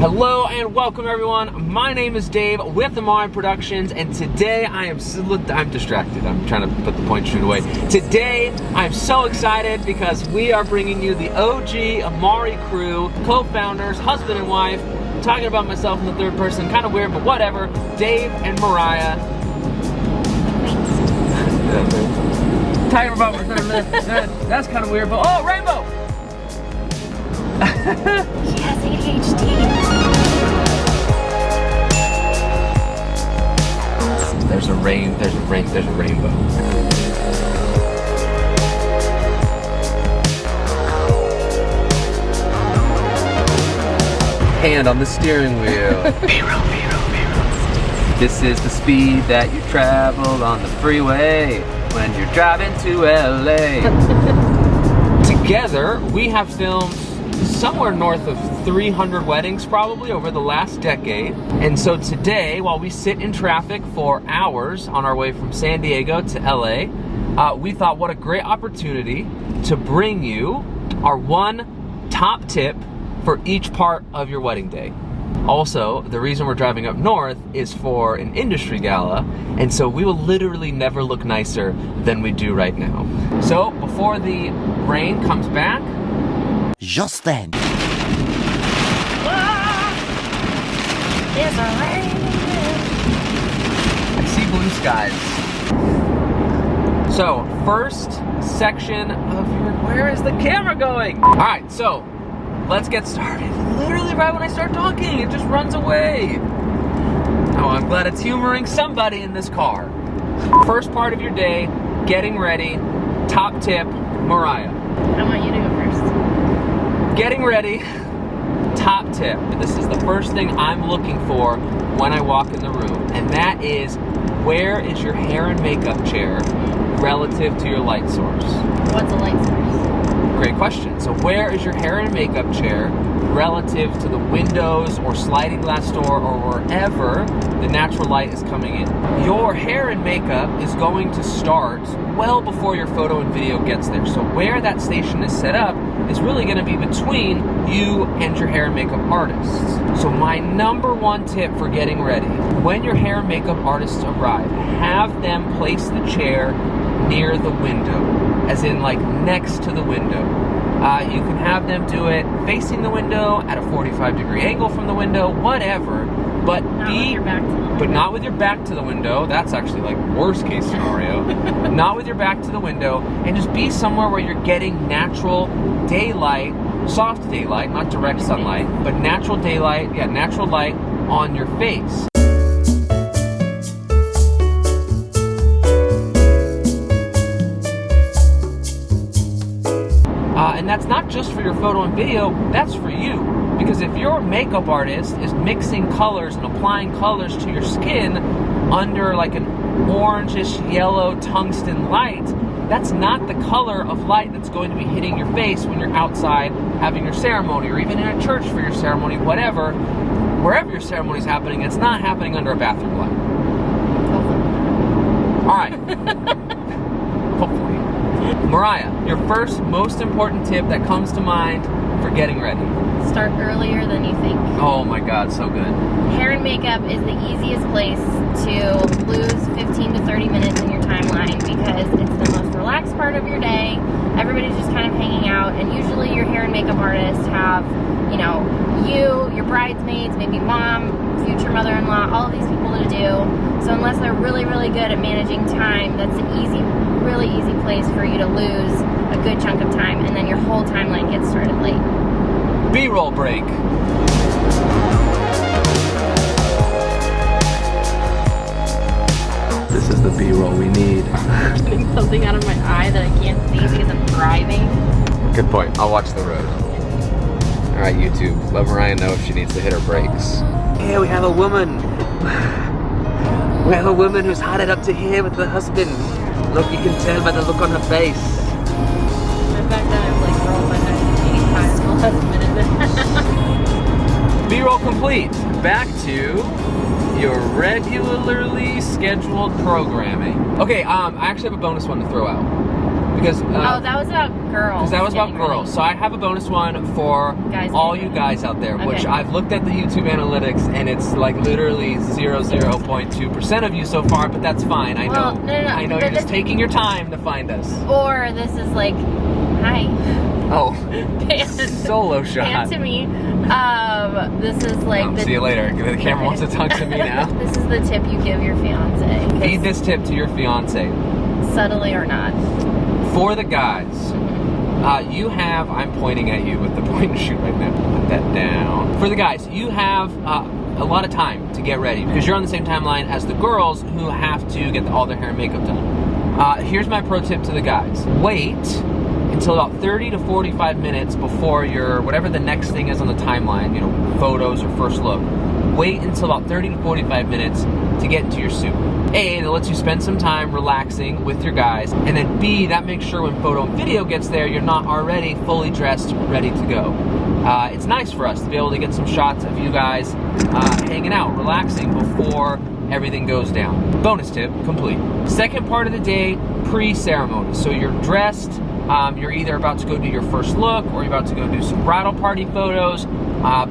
Hello and welcome everyone. My name is Dave with the Amari Productions, and today I'm distracted. I'm trying to put the point shoot away. Today I'm so excited because we are bringing you the OG Amari crew, co-founders, husband and wife. I'm talking about myself in the third person, kind of weird, but whatever. Dave and Mariah. Talking about that's kind of weird, but oh, Rainbow. He has ADHD. There's a rainbow. Hand on the steering wheel. B-roll. This is the speed that you travel on the freeway when you're driving to LA. Together, we have filmed somewhere north of 300 weddings probably over the last decade. And so today, while we sit in traffic for hours on our way from San Diego to LA, we thought what a great opportunity to bring you our one top tip for each part of your wedding day. Also, the reason we're driving up north is for an industry gala, and so we will literally never look nicer than we do right now. So before the rain comes back, just then. There's a rain. I see blue skies. So, first section of your... Where is the camera going? All right, so let's get started. Literally right when I start talking, it just runs away. Oh, I'm glad it's humoring somebody in this car. First part of your day, getting ready. Top tip, Mariah. I want you to go first. Getting ready, top tip. This is the first thing I'm looking for when I walk in the room, and that is, where is your hair and makeup chair relative to your light source? What's a light source? Great question. So where is your hair and makeup chair relative to the windows or sliding glass door or wherever the natural light is coming in? Your hair and makeup is going to start well before your photo and video gets there. So where that station is set up is really going to be between you and your hair and makeup artists. So my number one tip for getting ready, when your hair and makeup artists arrive, have them place the chair near the window, as in like next to the window. You can have them do it facing the window, at a 45-degree angle from the window, whatever, but not with your back to the window. That's actually like worst case scenario. Not with your back to the window, and just be somewhere where you're getting natural daylight, soft daylight, not direct sunlight, but natural daylight, natural light on your face. And that's not just for your photo and video, that's for you. Because if your makeup artist is mixing colors and applying colors to your skin under like an orangish yellow tungsten light, that's not the color of light that's going to be hitting your face when you're outside having your ceremony, or even in a church for your ceremony, whatever. Wherever your ceremony is happening, it's not happening under a bathroom light. All right. Hopefully. Mariah, your first most important tip that comes to mind for getting ready. Start earlier than you think. Oh my God, so good. Hair and makeup is the easiest place to lose 15 to 30 minutes in your timeline because it's the most relaxed part of your day. Everybody's just kind of hanging out, and usually your hair and makeup artists have, you know, you, your bridesmaids, maybe mom, future mother-in-law, all of these people to do. So unless they're really, really good at managing time, that's an really easy place for you to lose a good chunk of time, and then your whole timeline gets started late. B-roll break. This is the B-roll we need. I'm getting something out of my eye that I can't see because I'm driving. Good point. I'll watch the road. All right, YouTube. Let Mariah know if she needs to hit her brakes. Yeah, we have a woman. We have a woman who's hot up to here with her husband. Look, you can tell by the look on her face. The fact that I've like rolled my head 8 times in the last minute. B-roll complete. Back to your regularly scheduled programming. Okay, I actually have a bonus one to throw out. Because oh, that was about girls. Because that was about getting ready. girls. So I have a bonus one for Guys all getting you ready. guys out there, which Okay. I've looked at the YouTube analytics and it's like literally 0.2% of you so far, but that's fine. I Well, know. no. I know But you're just this- taking your time to find us. Or this is like, hi. Oh, Pan, solo shot. pan to me. This is like See you later. The camera wants to talk to me now. This is the tip you give your fiance. Feed this tip to your fiance. Subtly or not. For the guys, you have, I'm pointing at you with the point and shoot right now. Put that down. For the guys, you have a lot of time to get ready because you're on the same timeline as the girls who have to get all their hair and makeup done. Here's my pro tip to the guys. Wait until about 30 to 45 minutes before your, whatever the next thing is on the timeline, you know, photos or first look. Wait until about 30 to 45 minutes to get into your suit. A, that lets you spend some time relaxing with your guys, and then B, that makes sure when photo and video gets there, you're not already fully dressed, ready to go. It's nice for us to be able to get some shots of you guys hanging out, relaxing before everything goes down. Bonus tip, complete. Second part of the day, pre-ceremony. So you're dressed, you're either about to go do your first look or you're about to go do some bridal party photos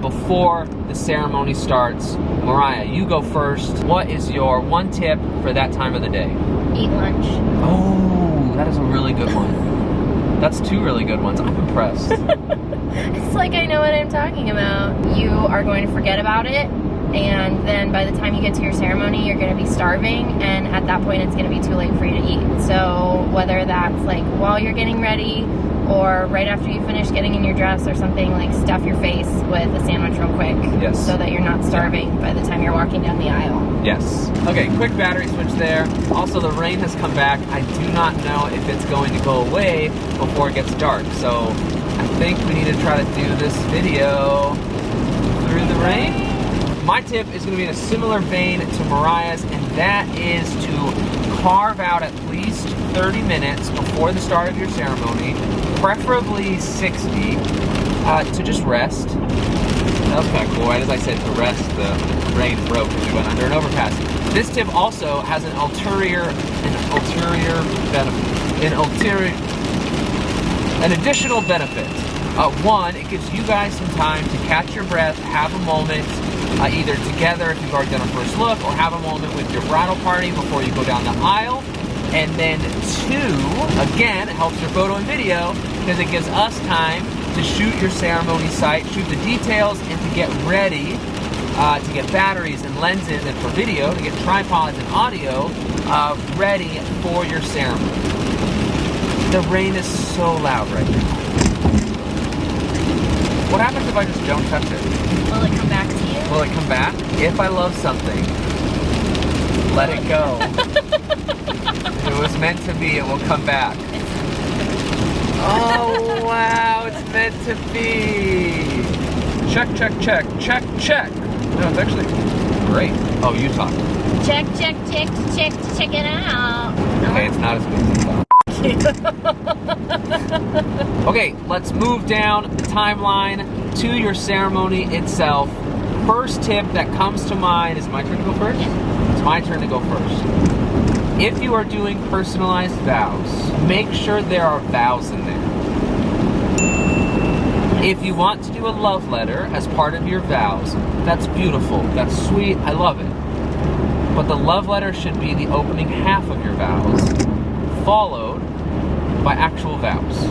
before the ceremony starts. Mariah, you go first. What is your one tip for that time of the day? Eat lunch. Oh, that is a really good one. That's two really good ones. I'm impressed. It's like I know what I'm talking about. You are going to forget about it, and then by the time you get to your ceremony, you're going to be starving, and at that point, it's going to be too late for you to eat. So whether that's like while you're getting ready, or right after you finish getting in your dress or something, like stuff your face with a sandwich real quick. Yes. So that you're not starving by the time you're walking down the aisle. Yes. Okay, quick battery switch there. Also, the rain has come back. I do not know if it's going to go away before it gets dark. So I think we need to try to do this video through the rain. My tip is going to be in a similar vein to Mariah's, and that is to carve out at least 30 minutes before the start of your ceremony, preferably 60, to just rest. That was kind of cool. Right as I said to rest, the rain broke as we went under an overpass. This tip also has an additional benefit. One, it gives you guys some time to catch your breath, have a moment, either together if you've already done a first look, or have a moment with your bridal party before you go down the aisle. And then two, again, it helps your photo and video because it gives us time to shoot your ceremony site, shoot the details, and to get ready, to get batteries and lenses, and for video, to get tripods and audio ready for your ceremony. The rain is so loud right now. What happens if I just don't touch it? Will it come back to you? Will it come back? If I love something, let it go. If it was meant to be, it will come back. Oh, wow, it's meant to be. Check, check, check, check, check. No, it's actually great. Oh, you talk. Check it out. Okay, it's not as good as I thought. Okay, let's move down the timeline to your ceremony itself. First tip that comes to mind, is it my turn to go first? Yeah. It's my turn to go first. If you are doing personalized vows, make sure there are vows in there. If you want to do a love letter as part of your vows, that's beautiful, that's sweet, I love it. But the love letter should be the opening half of your vows, followed by actual vows.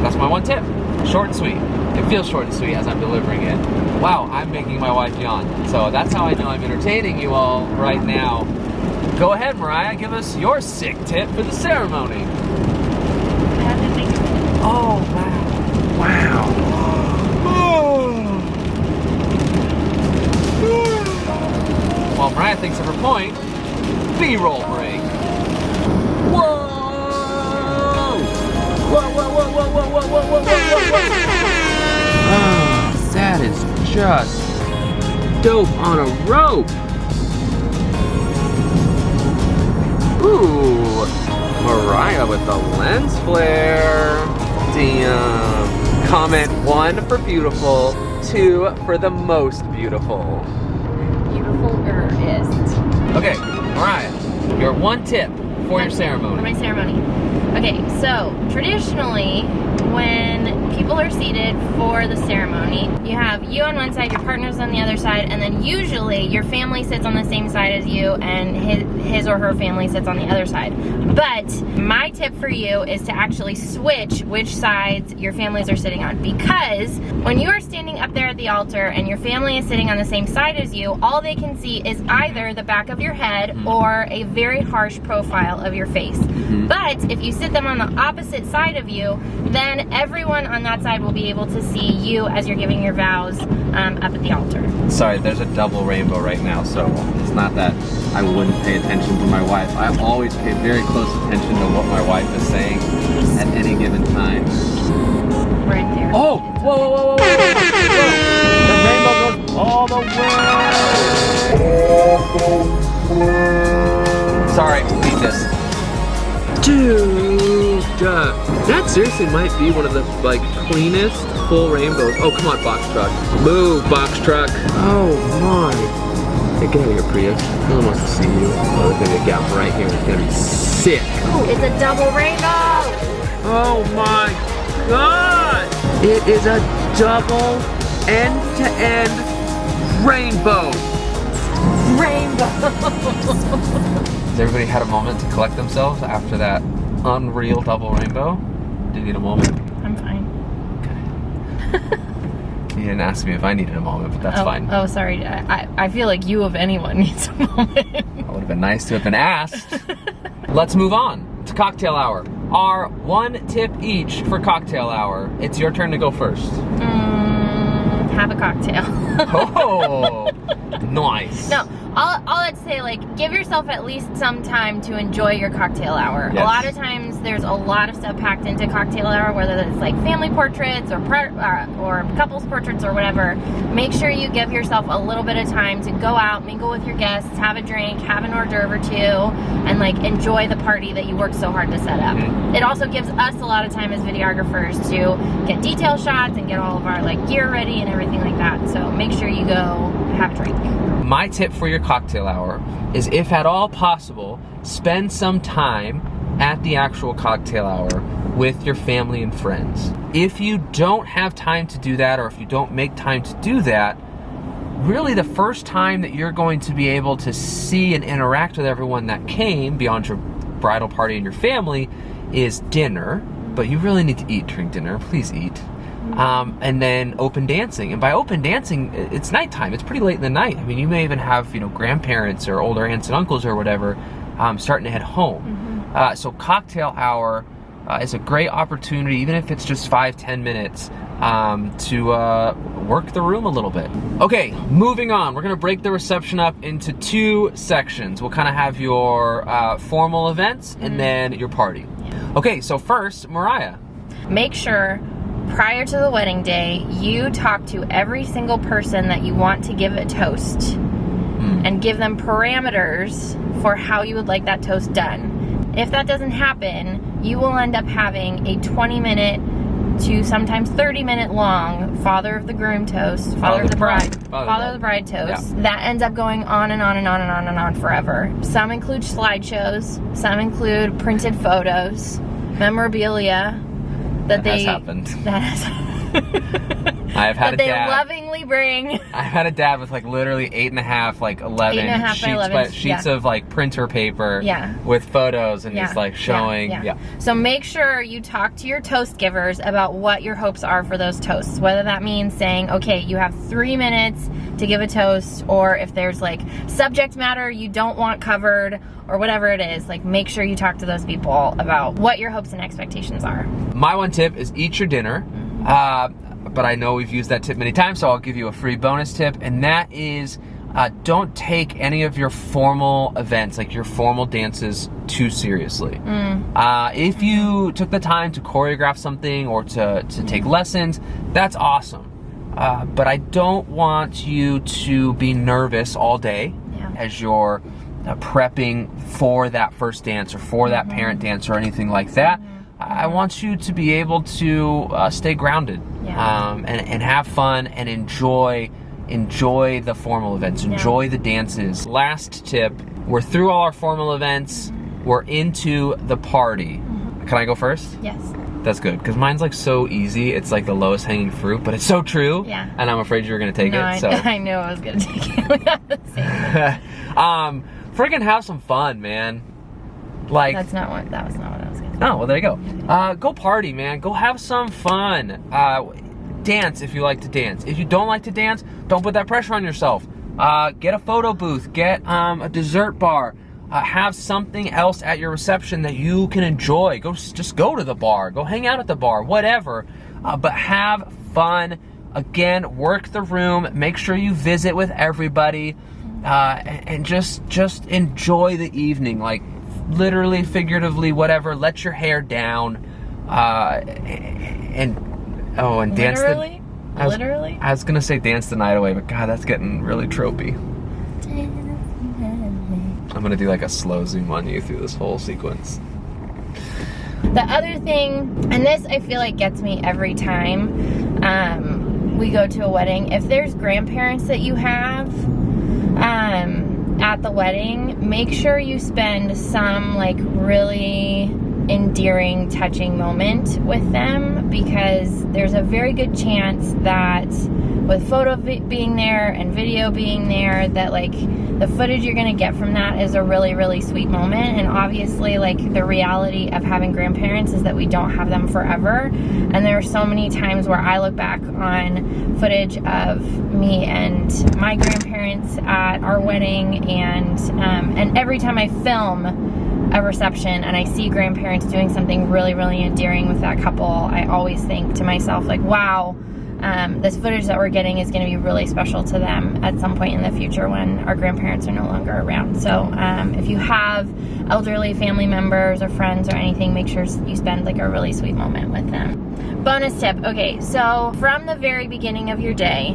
That's my one tip. Short and sweet. It feels short and sweet as I'm delivering it. Wow, I'm making my wife yawn. So that's how I know I'm entertaining you all right now. Go ahead, Mariah, give us your sick tip for the ceremony. I have to think of it. Oh, wow. Wow. While Mariah thinks of her point, B-roll break. Whoa! Whoa, whoa, whoa, whoa, whoa, whoa, whoa, whoa, whoa, whoa. Oh, that is just dope on a rope. Ooh, Mariah with the lens flare. Damn. Comment 1 for beautiful, 2 for the most beautiful. Beautiful-er-ist. Okay, Mariah, your one tip for your For ceremony. my ceremony. Okay, so traditionally, when people are seated for the ceremony, you have you on one side, your partner's on the other side, and then usually your family sits on the same side as you and his or her family sits on the other side. But my tip for you is to actually switch which sides your families are sitting on, because when you are standing up there at the altar and your family is sitting on the same side as you, all they can see is either the back of your head or a very harsh profile of your face. But if you sit them on the opposite side of you, then everyone on that side will be able to see you as you're giving your vows up at the altar. Sorry, there's a double rainbow right now, so it's not that I wouldn't pay attention to my wife. I always pay very close attention to what my wife is saying at any given time. Right there. Oh! Whoa, whoa, whoa, whoa, whoa! The rainbow goes all the way! Sorry, beat this. Dude, that seriously might be one of the cleanest full rainbows. Oh, come on, box truck. Move, box truck. Oh my. Hey, get out of here, Prius. No one wants to see you. Oh, there's gonna be a gap right here. It's gonna be sick. It's a double rainbow! Oh my God! It is a double end-to-end rainbow. Has everybody had a moment to collect themselves after that unreal double rainbow? Did you need a moment? I'm fine. You didn't ask me if I needed a moment, but that's fine. Oh, sorry. I feel like you of anyone needs a moment. It would have been nice to have been asked. Let's move on to cocktail hour. Our one tip each for cocktail hour. It's your turn to go first. Have a cocktail. Oh, nice. No, all I'd say, give yourself at least some time to enjoy your cocktail hour. Yes. A lot of times there's a lot of stuff packed into cocktail hour, whether it's family portraits or couples portraits or whatever. Make sure you give yourself a little bit of time to go out, mingle with your guests, have a drink, have an hors d'oeuvre or two, and enjoy the party that you worked so hard to set up. It also gives us a lot of time as videographers to get detail shots and get all of our gear ready and everything like that. So make sure you go have a drink. My tip for your cocktail hour is, if at all possible, spend some time at the actual cocktail hour with your family and friends. If you don't have time to do that, or if you don't make time to do that, really the first time that you're going to be able to see and interact with everyone that came beyond your bridal party and your family is dinner. But you really need to eat during dinner. Please eat. And then open dancing. And by open dancing, it's nighttime. It's pretty late in the night. I mean, you may even have, grandparents or older aunts and uncles or whatever starting to head home. So cocktail hour is a great opportunity, even if it's just 5-10 minutes, to work the room a little bit. Okay, moving on. We're gonna break the reception up into 2 sections. We'll kind of have your formal events and then your party. Okay, so first, Mariah. Make sure prior to the wedding day, you talk to every single person that you want to give a toast and give them parameters for how you would like that toast done. If that doesn't happen, you will end up having a 20-minute to sometimes 30-minute long father of the groom toast, father of the bride toast. Yeah. That ends up going on and on and on and on and on forever. Some include slideshows, some include printed photos, memorabilia that has happened. I've had a dad. They lovingly bring. I've had a dad with literally 8.5, 11 sheets of printer paper with photos, and he's showing. So make sure you talk to your toast givers about what your hopes are for those toasts. Whether that means saying, okay, you have 3 minutes to give a toast, or if there's subject matter you don't want covered, or whatever it is, make sure you talk to those people about what your hopes and expectations are. My one tip is eat your dinner. But I know we've used that tip many times, so I'll give you a free bonus tip, and that is don't take any of your formal events, your formal dances, too seriously. If you took the time to choreograph something or to take lessons, that's awesome. But I don't want you to be nervous all day as you're prepping for that first dance or for that parent dance or anything like that. I want you to be able to stay grounded and have fun and enjoy the formal events, enjoy the dances. Last tip, we're through all our formal events, we're into the party. I Can I go first? Yes. That's good, because mine's like so easy. It's like the lowest hanging fruit, but it's so true. Yeah. And I'm afraid you were gonna take it. So I knew I was gonna take it. We got the same. Freaking have some fun, man. Like That was not what I was gonna say. oh, well, there you go. Go party, man. Go have some fun. Dance if you like to dance. If you don't like to dance, don't put that pressure on yourself. Get a photo booth. Get a dessert bar. Have something else at your reception that you can enjoy. Just go to the bar. Go hang out at the bar. Whatever. But have fun. Again, work the room. Make sure you visit with everybody. And just enjoy the evening. Like, literally, figuratively, whatever. Let your hair down. And dance. Literally? I was gonna say dance the night away, but God, that's getting really tropey. I'm gonna do like a slow zoom on you through this whole sequence. The other thing, and this I feel like gets me every time we go to a wedding, if there's grandparents that you have at the wedding, make sure you spend some like really endearing, touching moment with them, because there's a very good chance that with photo being there and video being there, that like the footage you're gonna get from that is a really, really sweet moment. And obviously, like, the reality of having grandparents is that we don't have them forever. And there are so many times where I look back on footage of me and my grandparents at our wedding, and every time I film a reception and I see grandparents doing something really, really endearing with that couple, I always think to myself, like, wow, this footage that we're getting is going to be really special to them at some point in the future when our grandparents are no longer around. So if you have elderly family members or friends or anything, make sure you spend like a really sweet moment with them. Bonus tip. Okay, so from the very beginning of your day,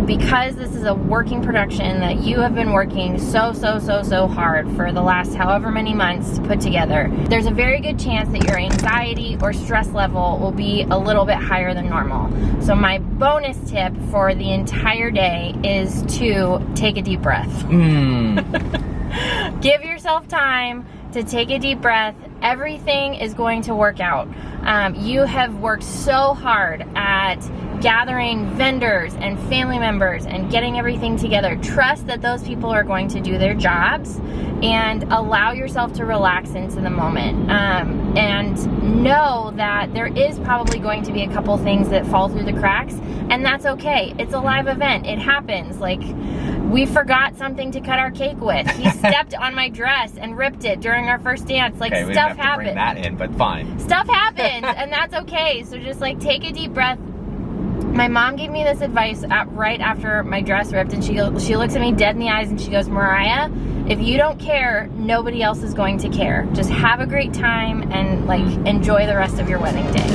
because this is a working production that you have been working so hard for the last however many months to put together, there's a very good chance that your anxiety or stress level will be a little bit higher than normal. So my bonus tip for the entire day is to take a deep breath. Give yourself time to take a deep breath. Everything is going to work out. You have worked so hard at gathering vendors and family members and getting everything together. Trust that those people are going to do their jobs, and allow yourself to relax into the moment. And know that there is probably going to be a couple things that fall through the cracks, and that's okay. It's a live event. It happens. Like, we forgot something to cut our cake with. He stepped on my dress and ripped it during our first dance. Like, okay, stuff we didn't have to bring happens. that in, but fine. Stuff happens, and that's okay. So just like take a deep breath. My mom gave me this advice right after my dress ripped, and she looks at me dead in the eyes and she goes, Mariah, if you don't care, nobody else is going to care. Just have a great time and like enjoy the rest of your wedding day.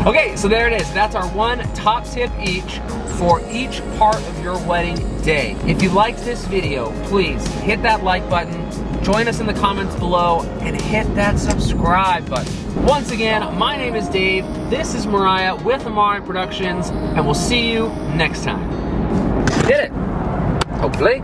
Okay, so there it is. That's our one top tip each for each part of your wedding day. If you liked this video, please hit that like button, join us in the comments below, and hit that subscribe button. Once again, my name is Dave, this is Mariah with Amari Productions, and we'll see you next time. Did it! Hopefully.